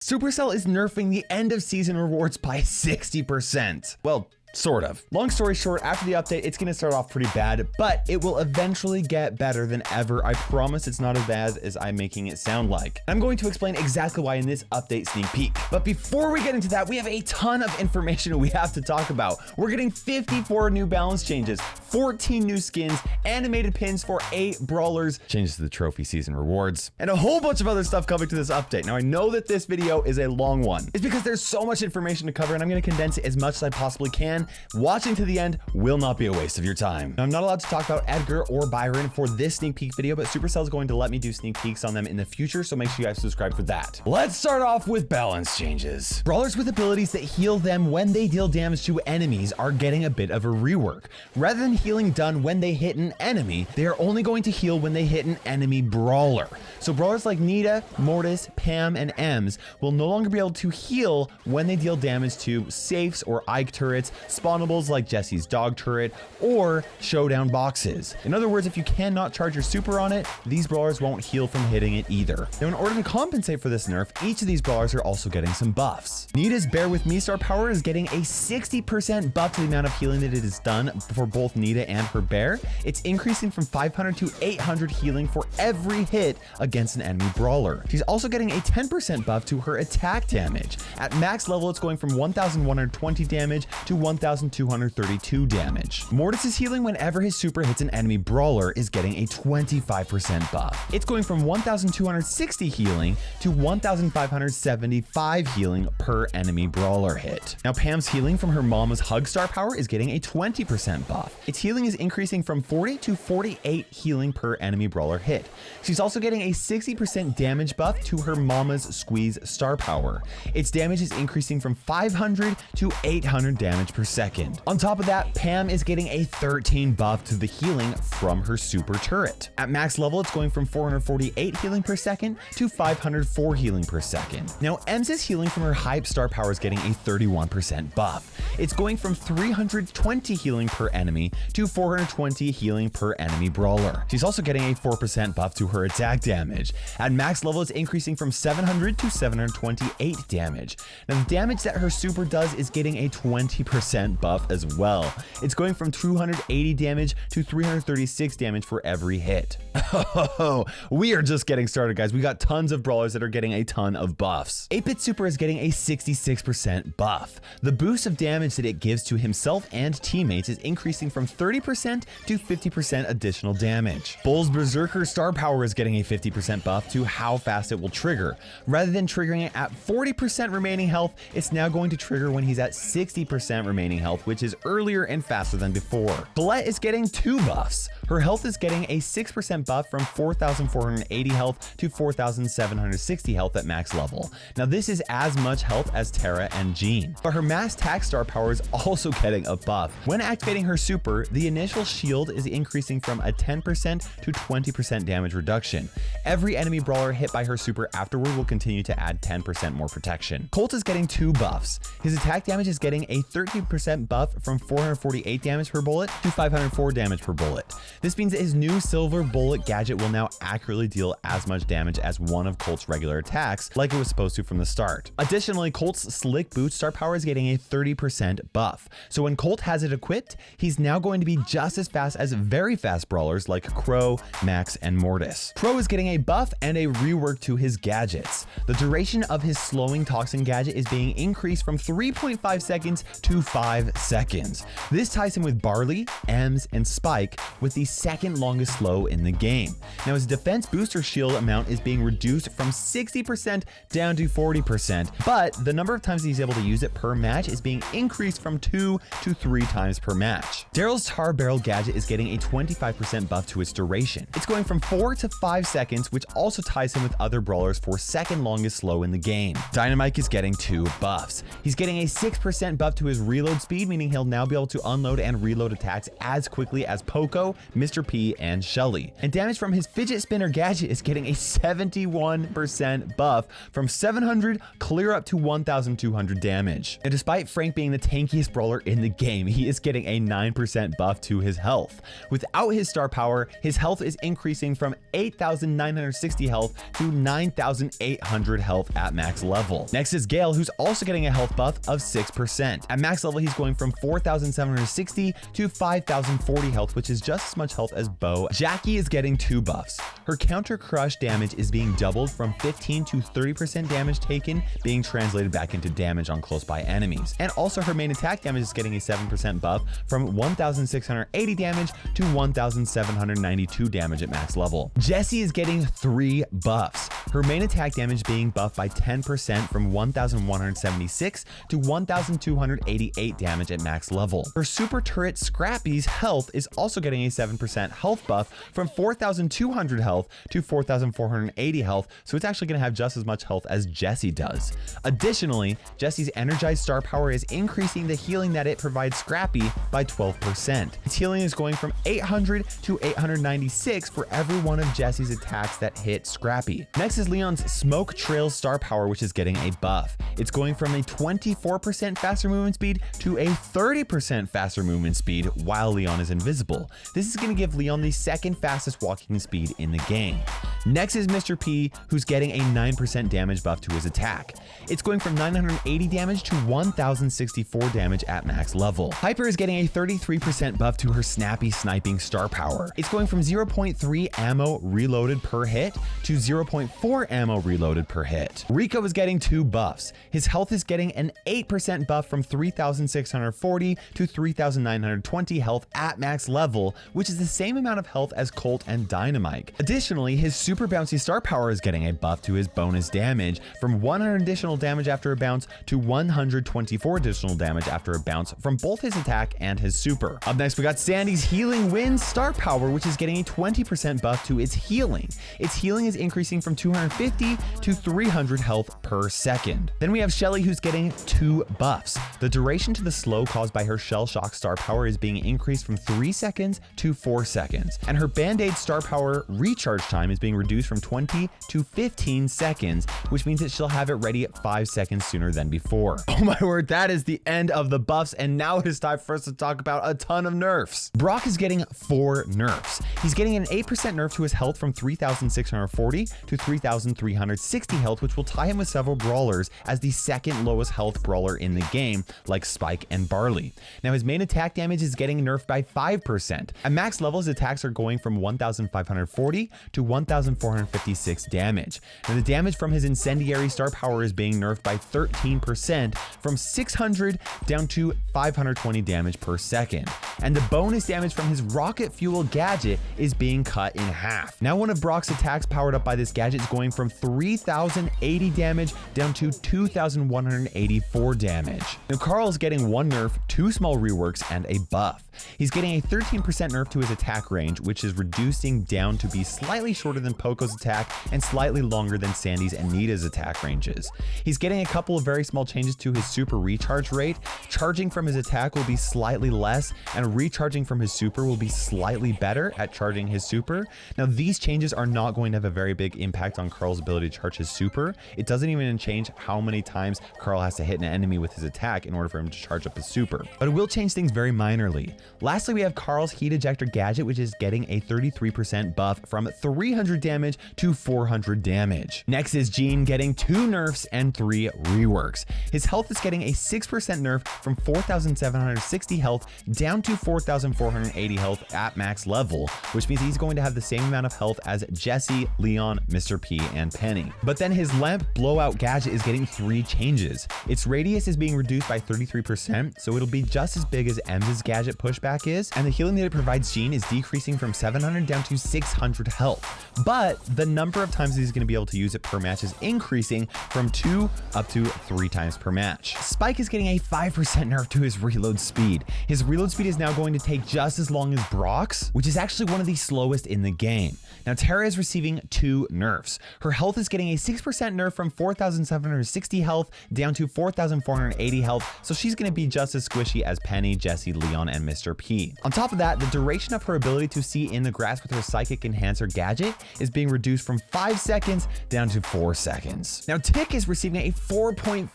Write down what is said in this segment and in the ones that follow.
Supercell is nerfing the end of season rewards by 60%. Well, sort of. Long story short, after the update, it's gonna start off pretty bad, but it will eventually get better than ever. I promise it's not as bad as I'm making it sound like. I'm going to explain exactly why in this update sneak peek. But before we get into that, we have a ton of information we have to talk about. We're getting 54 new balance changes, 14 new skins, animated pins for 8 brawlers, changes to the trophy season rewards, and a whole bunch of other stuff coming to this update. Now, I know that this video is a long one. It's because there's so much information to cover, and I'm gonna condense it as much as I possibly can. Watching to the end will not be a waste of your time. Now, I'm not allowed to talk about Edgar or Byron for this sneak peek video, but Supercell is going to let me do sneak peeks on them in the future, so make sure you guys subscribe for that. Let's start off with balance changes. Brawlers with abilities that heal them when they deal damage to enemies are getting a bit of a rework. Rather than healing done when they hit an enemy, they are only going to heal when they hit an enemy brawler. So brawlers like Nita, Mortis, Pam, and Ems will no longer be able to heal when they deal damage to safes or Ike turrets, spawnables like Jesse's dog turret, or showdown boxes. In other words, if you cannot charge your super on it, these brawlers won't heal from hitting it either. Now, in order to compensate for this nerf, each of these brawlers are also getting some buffs. Nita's Bear With Me star power is getting a 60% buff to the amount of healing that it is done for both Nita and her bear. It's increasing from 500 to 800 healing for every hit against an enemy brawler. She's also getting a 10% buff to her attack damage. At max level, it's going from 1,120 damage to 1,232 damage. Mortis's healing whenever his super hits an enemy brawler is getting a 25% buff. It's going from 1,260 healing to 1,575 healing per enemy brawler hit. Now, Pam's healing from her mama's hug star power is getting a 20% buff. Its healing is increasing from 40 to 48 healing per enemy brawler hit. She's also getting a 60% damage buff to her mama's squeeze star power. Its damage is increasing from 500 to 800 damage per second. On top of that, Pam is getting a 13 buff to the healing from her super turret. At max level, it's going from 448 healing per second to 504 healing per second. Now, Ems' healing from her hype star power is getting a 31% buff. It's going from 320 healing per enemy to 420 healing per enemy brawler. She's also getting a 4% buff to her attack damage. At max level, it's increasing from 700 to 728 damage. Now, the damage that her super does is getting a 20% buff as well. It's going from 280 damage to 336 damage for every hit. Oh, we are just getting started, guys. We got tons of brawlers that are getting a ton of buffs. 8-Bit Super is getting a 66% buff. The boost of damage that it gives to himself and teammates is increasing from 30% to 50% additional damage. Bull's Berserker star power is getting a 50% buff to how fast it will trigger. Rather than triggering it at 40% remaining health, it's now going to trigger when he's at 60% remaining health, which is earlier and faster than before. Colette is getting 2 buffs. Her health is getting a 6% buff from 4,480 health to 4,760 health at max level. Now, this is as much health as Tara and Jean, but her mass tax star power is also getting a buff. When activating her super, the initial shield is increasing from a 10% to 20% damage reduction. Every enemy brawler hit by her super afterward will continue to add 10% more protection. Colt is getting 2 buffs. His attack damage is getting a 13% buff from 448 damage per bullet to 504 damage per bullet. This means that his new silver bullet gadget will now accurately deal as much damage as one of Colt's regular attacks, like it was supposed to from the start. Additionally, Colt's slick boot star power is getting a 30% buff. So when Colt has it equipped, he's now going to be just as fast as very fast brawlers like Crow, Max, and Mortis. Crow is getting a buff and a rework to his gadgets. The duration of his slowing toxin gadget is being increased from 3.5 seconds to 5 seconds. This ties him with Barley, Ems, and Spike with the second longest slow in the game. Now, his defense booster shield amount is being reduced from 60% down to 40%, but the number of times he's able to use it per match is being increased from 2 to 3 times per match. Daryl's Tar Barrel gadget is getting a 25% buff to its duration. It's going from 4 to 5 seconds, which also ties him with other brawlers for second longest slow in the game. Dynamite is getting 2 buffs. He's getting a 6% buff to his reload speed, meaning he'll now be able to unload and reload attacks as quickly as Poco, Mr. P, and Shelly. And damage from his fidget spinner gadget is getting a 71% buff from 700 clear up to 1,200 damage. And despite Frank being the tankiest brawler in the game, he is getting a 9% buff to his health. Without his star power, his health is increasing from 8,960 health to 9,800 health at max level. Next is Gale, who's also getting a health buff of 6%. At max level, he's going from 4,760 to 5,040 health, which is just as much health as Bo. Jackie is getting 2 buffs. Her counter crush damage is being doubled from 15 to 30% damage taken, being translated back into damage on close by enemies. And also her main attack damage is getting a 7% buff from 1,680 damage to 1,792 damage at max level. Jessie is getting 3 buffs. Her main attack damage being buffed by 10% from 1,176 to 1,288 damage at max level. Her super turret Scrappy's health is also getting a 7% health buff from 4,200 health to 4,480 health, so it's actually going to have just as much health as Jessie does. Additionally, Jessie's energized star power is increasing the healing that it provides Scrappy by 12%. Its healing is going from 800 to 896 for every one of Jessie's attacks that hit Scrappy. Next is Leon's Smoke Trail star power, which is getting a buff. It's going from a 24% faster movement speed to a 30% faster movement speed while Leon is invisible. This is going to give Leon the second fastest walking speed in the game. Next is Mr. P, who's getting a 9% damage buff to his attack. It's going from 980 damage to 1,064 damage at max level. Hyper is getting a 33% buff to her snappy sniping star power. It's going from 0.3 ammo reloaded per hit to 0.4 ammo reloaded per hit. Rico is getting 2 buffs. His health is getting an 8% buff from 3,640 to 3,920 health at max level, which is the same amount of health as Colt and Dynamite. Additionally, his super bouncy star power is getting a buff to his bonus damage from 100 additional damage after a bounce to 124 additional damage after a bounce from both his attack and his super. Up next, we got Sandy's Healing Wind star power, which is getting a 20% buff to its healing. Its healing is increasing from 250 to 300 health per second. Then we have Shelly, who's getting 2 buffs. The duration to the slow caused by her Shell Shock star power is being increased from 3 seconds to 4 seconds. And her Band-Aid star power recharge time is being reduced from 20 to 15 seconds, which means that she'll have it ready at 5 seconds sooner than before. Oh my word, that is the end of the buffs, and now it is time for us to talk about a ton of nerfs. Brock is getting 4 nerfs. He's getting an 8% nerf to his health from 3,640 to 3,360 health, which will tie him with several brawlers as the second lowest health brawler in the game, like Spike and Barley. Now his main attack damage is getting nerfed by 5%. At max level, his attacks are going from 1,540 to 1,456 damage. Now the damage from his incendiary star power is being nerfed by 13% from 600 down to 520 damage per second. And the bonus damage from his rocket fuel gadget is being cut in half. Now one of Brock's attacks powered up by this gadget is going from 3,080 damage down to 2,184 damage. Now Carl is getting 1 nerf, 2 small reworks, and a buff. He's getting a 13% nerf to his attack range, which is reducing down to be slightly shorter than Poco's attack and slightly longer than Sandy's and Nita's attack ranges. He's getting a couple of very small changes to his super recharge rate. Charging from his attack will be slightly less, and recharging from his super will be slightly better at charging his super. Now these changes are not going to have a very big impact on Carl's ability to charge his super. It doesn't even change how many times Carl has to hit an enemy with his attack in order for him to charge up his super, but it will change things very minorly. Lastly, we have Carl's heat ejector gadget, which is getting a 33% buff from 300 damage to 400 damage. Next is Gene getting 2 nerfs and 3 reworks. His health is getting a 6% nerf from 4,760 health down to 4,480 health at max level, which means he's going to have the same amount of health as Jesse, Leon, Mr. P, and Penny. But then his lamp blowout gadget is getting 3 changes. Its radius is being reduced by 33%, so it'll be just as big as Em's gadget pushback is, and the healing that it provides Gene is decreasing from 700 down to 600 health. But but the number of times he's going to be able to use it per match is increasing from 2 up to 3 times per match. Spike is getting a 5% nerf to his reload speed. His reload speed is now going to take just as long as Brock's, which is actually one of the slowest in the game. Now Tara is receiving 2 nerfs. Her health is getting a 6% nerf from 4,760 health down to 4,480 health, so she's going to be just as squishy as Penny, Jesse, Leon, and Mr. P. On top of that, the duration of her ability to see in the grass with her Psychic Enhancer gadget is being reduced from 5 seconds down to 4 seconds. Now Tick is receiving a 4.5%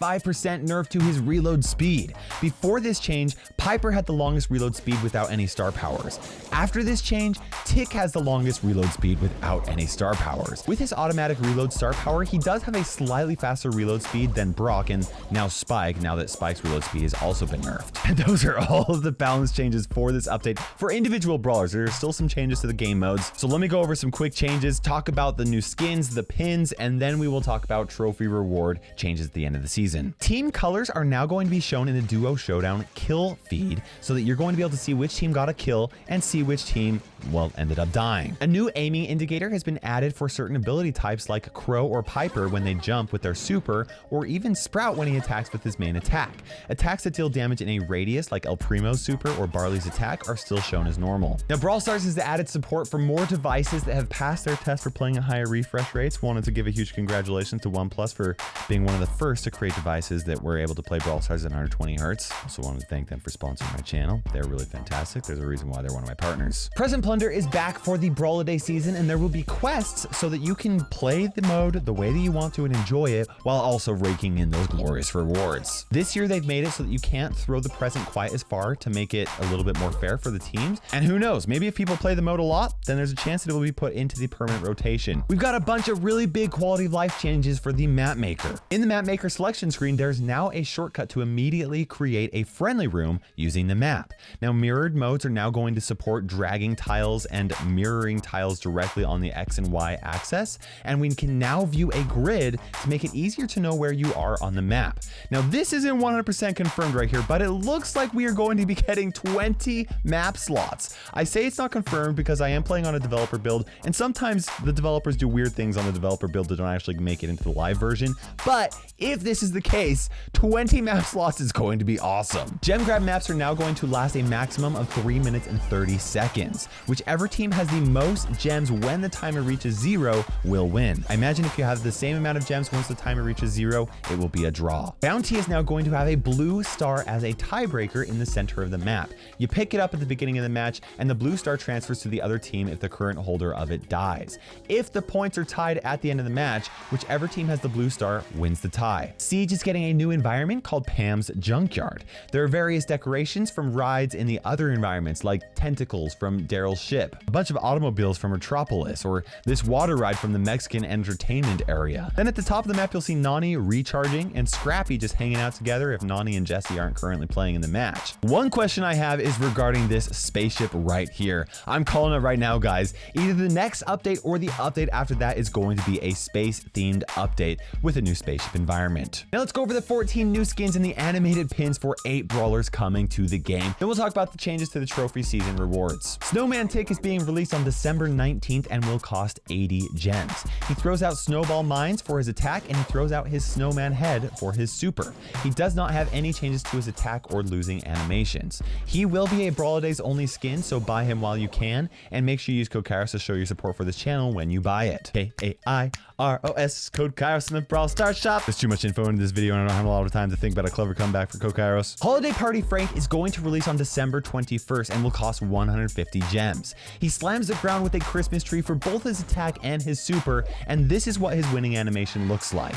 nerf to his reload speed. Before this change, Piper had the longest reload speed without any star powers. After this change, Tick has the longest reload speed without any star powers. With his automatic reload star power, he does have a slightly faster reload speed than Brock and now Spike, now that Spike's reload speed has also been nerfed. And those are all of the balance changes for this update. For individual brawlers, there are still some changes to the game modes. So let me go over some quick changes, talk about the new skins, the pins, and then we will talk about trophy reward changes at the end of the season. Team colors are now going to be shown in the Duo Showdown kill feed so that you're going to be able to see which team got a kill and see which team, well, ended up dying. A new aiming indicator has been added for certain ability types like Crow or Piper when they jump with their super, or even Sprout when he attacks with his main attack. Attacks that deal damage in a radius like El Primo's super or Barley's attack are still shown as normal. Now Brawl Stars has added support for more devices that have passed their test for playing at higher refresh rates. Wanted to give a huge congratulations to OnePlus for being one of the first to create devices that were able to play Brawl Stars at 120 Hz. Also wanted to thank them for sponsoring my channel. They're really fantastic. There's a reason why they're one of my partners. Present Plunder is back for the Brawlers season, and there will be quests so that you can play the mode the way that you want to and enjoy it while also raking in those glorious rewards. This year they've made it so that you can't throw the present quite as far to make it a little bit more fair for the teams. And who knows, maybe if people play the mode a lot, then there's a chance that it will be put into the permanent rotation. We've got a bunch of really big quality of life changes for the map maker. In the map maker selection screen, there's now a shortcut to immediately create a friendly room using the map. Now mirrored modes are now going to support dragging tiles and mirroring tiles directly on the X and Y axis, and we can now view a grid to make it easier to know where you are on the map. Now this isn't 100% confirmed right here, but it looks like we are going to be getting 20 map slots. I say it's not confirmed because I am playing on a developer build, and sometimes the developers do weird things on the developer build that don't actually make it into the live version. But if this is the case, 20 map slots is going to be awesome. Gem grab maps are now going to last a maximum of 3 minutes and 30 seconds. Whichever team has the most gems when the timer reaches 0 will win. I imagine if you have the same amount of gems once the timer reaches 0, it will be a draw. Bounty is now going to have a blue star as a tiebreaker in the center of the map. You pick it up at the beginning of the match, and the blue star transfers to the other team if the current holder of it dies. If the points are tied at the end of the match, whichever team has the blue star wins the tie. Siege is getting a new environment called Pam's Junkyard. There are various decorations from rides in the other environments, like tentacles from Daryl's ship, a bunch of automobiles from Metropolis, or this water ride from the Mexican entertainment area. Then at the top of the map, you'll see Nani recharging and Scrappy just hanging out together if Nani and Jesse aren't currently playing in the match. One question I have is regarding this spaceship right here. I'm calling it right now, guys. Either the next update or the update after that is going to be a space-themed update with a new spaceship environment. Now let's go over the 14 new skins and the animated pins for 8 brawlers coming to the game. Then we'll talk about the changes to the trophy season rewards. Snowman Tick is being released on December 19th and will cost 80 gems. He throws out snowball mines for his attack, and he throws out his snowman head for his super. He does not have any changes to his attack or losing animations. He will be a Brawlers only skin, so buy him while you can, and make sure you use code Kairos to show your support for this channel when you buy it. Kairos, code Kairos in the Brawl Stars shop. There's too much info in this video and I don't have a lot of time to think about a clever comeback for code Kairos. Holiday Party Frank is going to release on December 21st and will cost 150 gems. He slams the ground with a Christmas tree for both his attack and his super, and this is what his winning animation looks like.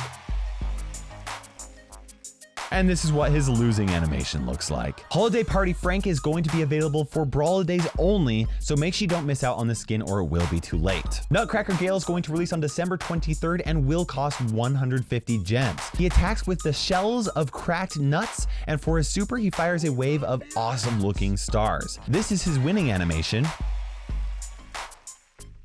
And this is what his losing animation looks like. Holiday Party Frank is going to be available for Brawl Days only, so make sure you don't miss out on the skin or it will be too late. Nutcracker Gale is going to release on December 23rd and will cost 150 gems. He attacks with the shells of cracked nuts, and for his super, he fires a wave of awesome looking stars. This is his winning animation.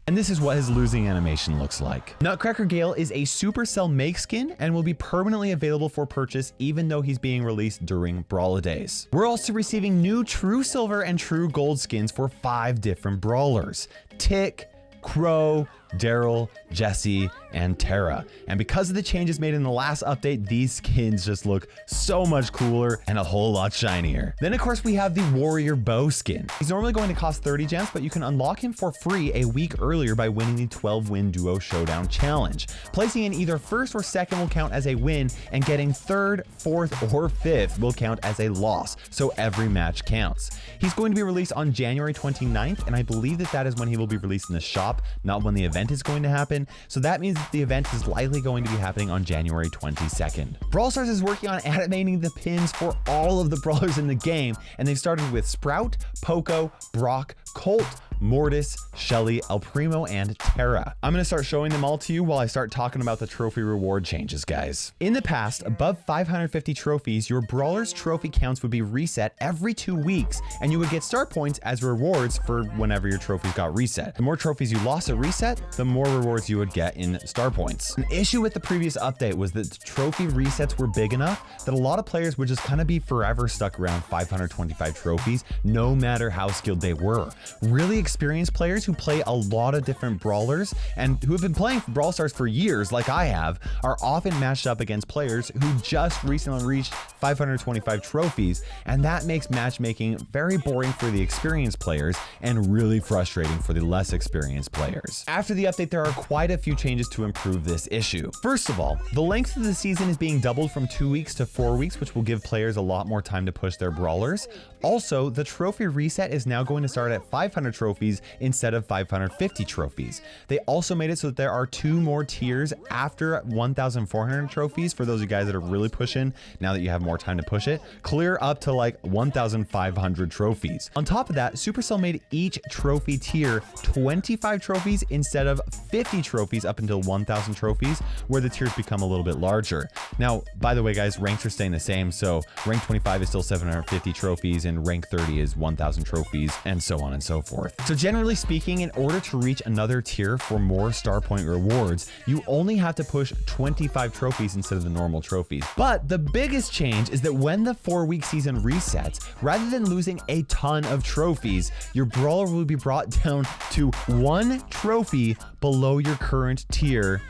And this is what his losing animation looks like. Nutcracker Gale is a Supercell make skin and will be permanently available for purchase even though he's being released during Brawler Days. We're also receiving new True Silver and True Gold skins for 5 different brawlers: Tick, Crow, Daryl, Jesse, and Tara. And because of the changes made in the last update, these skins just look so much cooler and a whole lot shinier. Then of course we have the Warrior Bow skin. He's normally going to cost 30 gems, but you can unlock him for free a week earlier by winning the 12-win duo showdown challenge. Placing in either first or second will count as a win, and getting third, fourth, or fifth will count as a loss, so every match counts. He's going to be released on January 29th, and I believe that is when he will be released in the shop, not when the event is going to happen. So that means that the event is likely going to be happening on January 22nd. Brawl Stars is working on animating the pins for all of the brawlers in the game, and they've started with Sprout, Poco, Brock, Colt, Mortis, Shelly, El Primo, and Tara. I'm gonna start showing them all to you while I start talking about the trophy reward changes, guys. In the past, above 550 trophies, your brawler's trophy counts would be reset every 2 weeks, and you would get star points as rewards for whenever your trophies got reset. The more trophies you lost at reset, the more rewards you would get in star points. An issue with the previous update was that the trophy resets were big enough that a lot of players would just kind of be forever stuck around 525 trophies, no matter how skilled they were. Really experienced players who play a lot of different brawlers and who have been playing Brawl Stars for years, like I have, are often matched up against players who just recently reached 525 trophies, and that makes matchmaking very boring for the experienced players and really frustrating for the less experienced players. After the update, there are quite a few changes to improve this issue. First of all, the length of the season is being doubled from 2 weeks to 4 weeks, which will give players a lot more time to push their brawlers. Also, the trophy reset is now going to start at 500 trophies instead of 550 trophies. They also made it so that there are 2 more tiers after 1,400 trophies for those of you guys that are really pushing now that you have more time to push it, clear up to like 1,500 trophies. On top of that, Supercell made each trophy tier 25 trophies instead of 50 trophies up until 1,000 trophies, where the tiers become a little bit larger. Now, by the way, guys, ranks are staying the same, so rank 25 is still 750 trophies and rank 30 is 1,000 trophies, and so on and so forth. So generally speaking, in order to reach another tier for more star point rewards, you only have to push 25 trophies instead of the normal trophies. But the biggest change is that when the 4-week season resets, rather than losing a ton of trophies, your brawler will be brought down to 1 trophy below your current tier,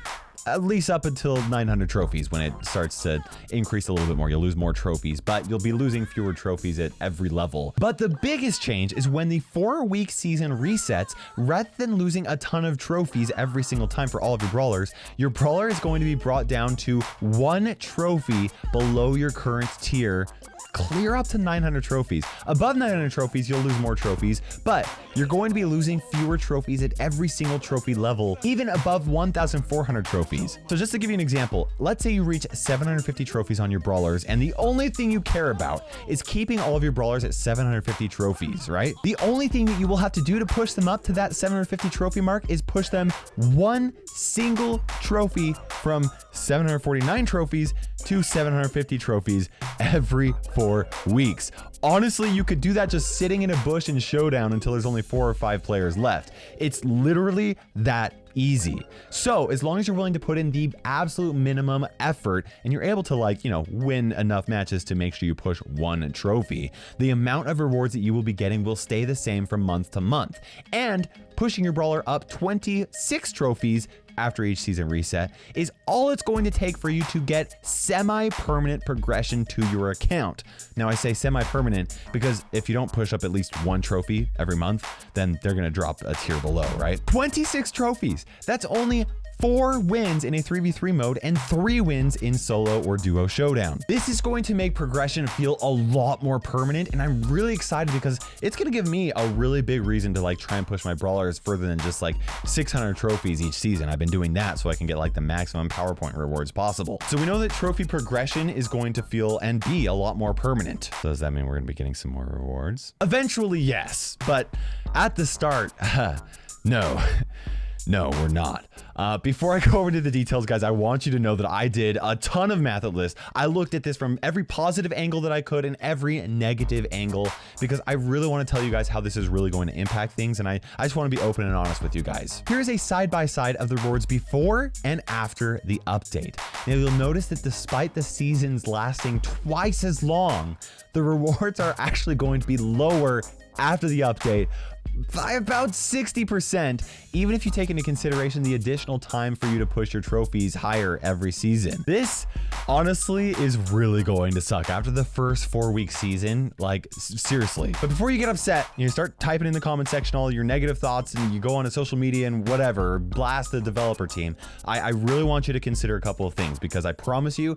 at least up until 900 trophies. When it starts to increase a little bit more, you'll lose more trophies, but you'll be losing fewer trophies at every level. But the biggest change is when the 4-week season resets, rather than losing a ton of trophies every single time for all of your brawlers, your brawler is going to be brought down to 1 trophy below your current tier, clear up to 900 trophies. Above 900 trophies, you'll lose more trophies, but you're going to be losing fewer trophies at every single trophy level, even above 1,400 trophies. So just to give you an example, let's say you reach 750 trophies on your brawlers, and the only thing you care about is keeping all of your brawlers at 750 trophies, right? The only thing that you will have to do to push them up to that 750 trophy mark is push them 1 single trophy from 749 trophies to 750 trophies every 4 weeks. Honestly, you could do that just sitting in a bush in Showdown until there's only 4 or 5 players left. It's literally that easy. So as long as you're willing to put in the absolute minimum effort and you're able to, like, you know, win enough matches to make sure you push 1 trophy, the amount of rewards that you will be getting will stay the same from month to month. And pushing your brawler up 26 trophies after each season reset is all it's going to take for you to get semi-permanent progression to your account. Now I say semi-permanent because if you don't push up at least 1 trophy every month, then they're going to drop a tier below, right? 26 trophies. That's only 4 wins in a 3v3 mode and 3 wins in solo or duo showdown. This is going to make progression feel a lot more permanent, and I'm really excited because it's going to give me a really big reason to like try and push my brawlers further than just like 600 trophies each season. I've been doing that so I can get like the maximum PowerPoint rewards possible. So we know that trophy progression is going to feel and be a lot more permanent. So does that mean we're going to be getting some more rewards? Eventually, yes, but at the start, no. No, we're not. Before I go over to the details, guys, I want you to know that I did a ton of math at this. I looked at this from every positive angle that I could and every negative angle because I really want to tell you guys how this is really going to impact things, and I just want to be open and honest with you guys. Here's a side-by-side of the rewards before and after the update. Now, you'll notice that despite the seasons lasting twice as long, the rewards are actually going to be lower after the update, by about 60%, even if you take into consideration the additional time for you to push your trophies higher every season. This honestly is really going to suck after the first 4-week season, like seriously. But before you get upset, you start typing in the comment section all your negative thoughts and you go on to social media and whatever, blast the developer team. I really want you to consider a couple of things, because I promise you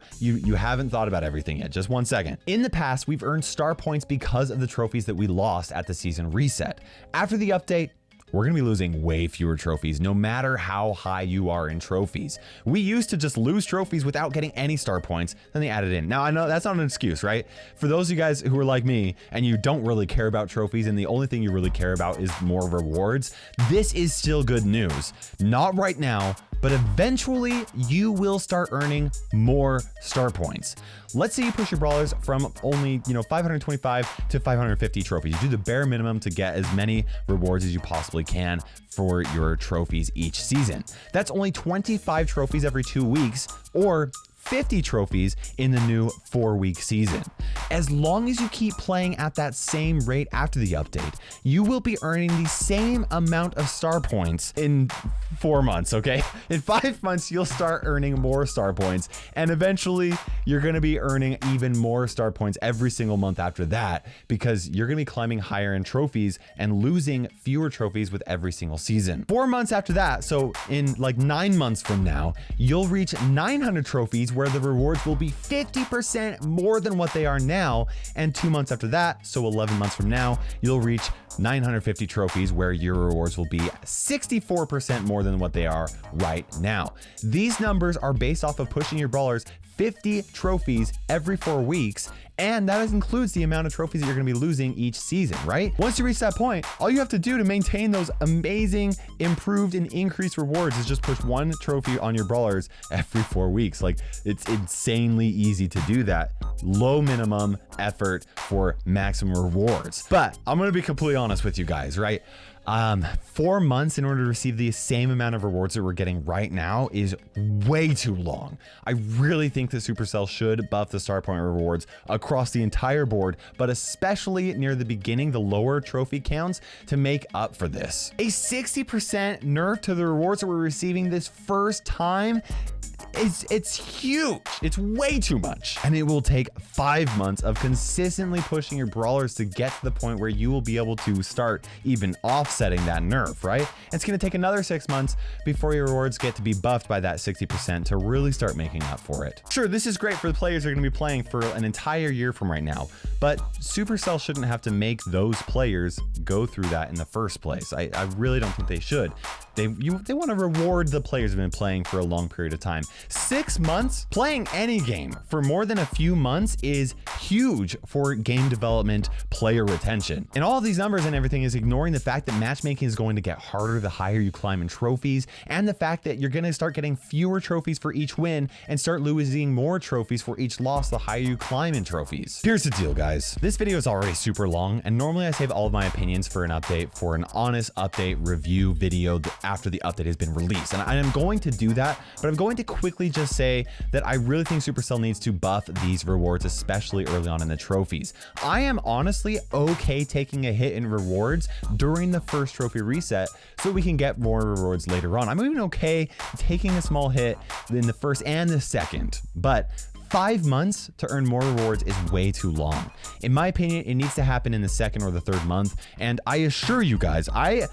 haven't thought about everything yet. Just 1 second. In the past, we've earned star points because of the trophies that we lost at the season reset. After the update, we're gonna be losing way fewer trophies, no matter how high you are in trophies. We used to just lose trophies without getting any star points, then they added in. Now, I know that's not an excuse, right? For those of you guys who are like me and you don't really care about trophies and the only thing you really care about is more rewards, this is still good news. Not right now, but eventually you will start earning more star points. Let's say you push your brawlers from only 525 to 550 trophies. You do the bare minimum to get as many rewards as you possibly can for your trophies each season. That's only 25 trophies every 2 weeks, or 50 trophies in the new 4-week season. As long as you keep playing at that same rate after the update, you will be earning the same amount of star points in 4 months, okay? In 5 months, you'll start earning more star points, and eventually you're gonna be earning even more star points every single month after that, because you're gonna be climbing higher in trophies and losing fewer trophies with every single season. 4 months after that, so in like 9 months from now, you'll reach 900 trophies, where the rewards will be 50% more than what they are now. And 2 months after that, so 11 months from now, you'll reach 950 trophies, where your rewards will be 64% more than what they are right now. These numbers are based off of pushing your brawlers 50 trophies every 4 weeks, and that includes the amount of trophies that you're gonna be losing each season, right? Once you reach that point, all you have to do to maintain those amazing, improved and increased rewards is just push 1 trophy on your brawlers every 4 weeks. Like, it's insanely easy to do that. Low minimum effort for maximum rewards. But I'm gonna be completely honest with you guys, right? 4 months in order to receive the same amount of rewards that we're getting right now is way too long. I really think that Supercell should buff the star point rewards across the entire board, but especially near the beginning, the lower trophy counts, to make up for this. A 60% nerf to the rewards that we're receiving this first time, it's huge. It's way too much. And it will take 5 months of consistently pushing your brawlers to get to the point where you will be able to start even offsetting that nerf, right? It's gonna take another 6 months before your rewards get to be buffed by that 60% to really start making up for it. Sure, this is great for the players that are gonna be playing for an entire year from right now, but Supercell shouldn't have to make those players go through that in the first place. I really don't think they should. They want to reward the players who've been playing for a long period of time. 6 months playing any game for more than a few months is huge for game development, player retention. And all of these numbers and everything is ignoring the fact that matchmaking is going to get harder the higher you climb in trophies, and the fact that you're going to start getting fewer trophies for each win and start losing more trophies for each loss the higher you climb in trophies. Here's the deal, guys. This video is already super long, and normally I save all of my opinions for an update, for an honest update review video after the update has been released. And I am going to do that, but I'm going to quickly just say that I really think Supercell needs to buff these rewards, especially early on in the trophies. I am honestly okay taking a hit in rewards during the first trophy reset so we can get more rewards later on. I'm even okay taking a small hit in the first and the second, but 5 months to earn more rewards is way too long. In my opinion, it needs to happen in the second or the third month. And I assure you guys, I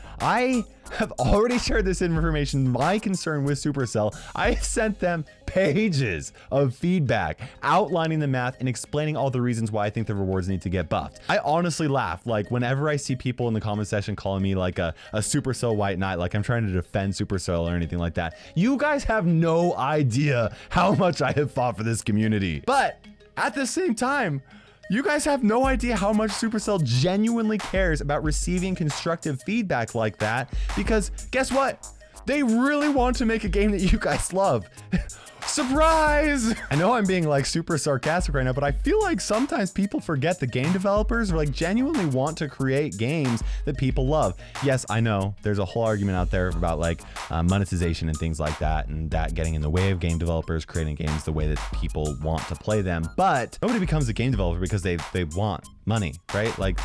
have already shared this information, my concern with Supercell. I sent them pages of feedback outlining the math and explaining all the reasons why I think the rewards need to get buffed. I honestly laugh, like whenever I see people in the comment section calling me like a Supercell white knight, like I'm trying to defend Supercell or anything like that. You guys have no idea how much I have fought for this community. But at the same time, you guys have no idea how much Supercell genuinely cares about receiving constructive feedback like that, because guess what? They really want to make a game that you guys love. Surprise! I know I'm being like super sarcastic right now, but I feel like sometimes people forget the game developers like genuinely want to create games that people love. Yes, I know there's a whole argument out there about like monetization and things like that, and that getting in the way of game developers creating games the way that people want to play them. But nobody becomes a game developer because they want money, right? Like,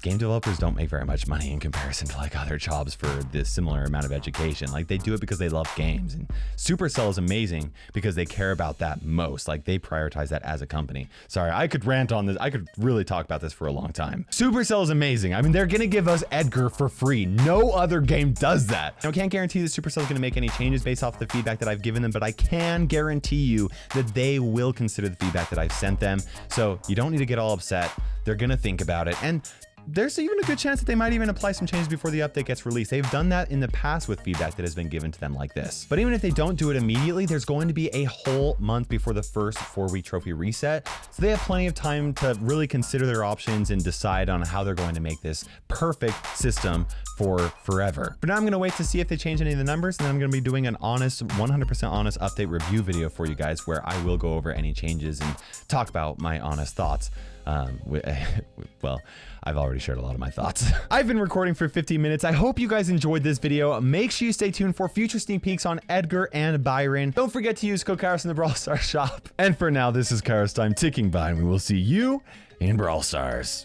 game developers don't make very much money in comparison to like other jobs for this similar amount of education. Like they do it because they love games, and Supercell is amazing because they care about that most. Like they prioritize that as a company. Sorry, I could rant on this. I could really talk about this for a long time. Supercell is amazing. I mean, they're gonna give us Edgar for free. No other game does that. I can't guarantee that Supercell is gonna make any changes based off the feedback that I've given them, but I can guarantee you that they will consider the feedback that I've sent them. So you don't need to get all upset. They're gonna think about it. And there's even a good chance that they might even apply some changes before the update gets released. They've done that in the past with feedback that has been given to them like this. But even if they don't do it immediately, there's going to be a whole month before the first 4-week trophy reset. So they have plenty of time to really consider their options and decide on how they're going to make this perfect system for forever. But now I'm gonna wait to see if they change any of the numbers, and then I'm gonna be doing an honest, 100% honest update review video for you guys where I will go over any changes and talk about my honest thoughts. Well, I've already shared a lot of my thoughts. I've been recording for 15 minutes. I hope you guys enjoyed this video. Make sure you stay tuned for future sneak peeks on Edgar and Byron. Don't forget to use code Kairos in the Brawl Stars shop. And for now, this is KairosTime ticking by, and we will see you in Brawl Stars.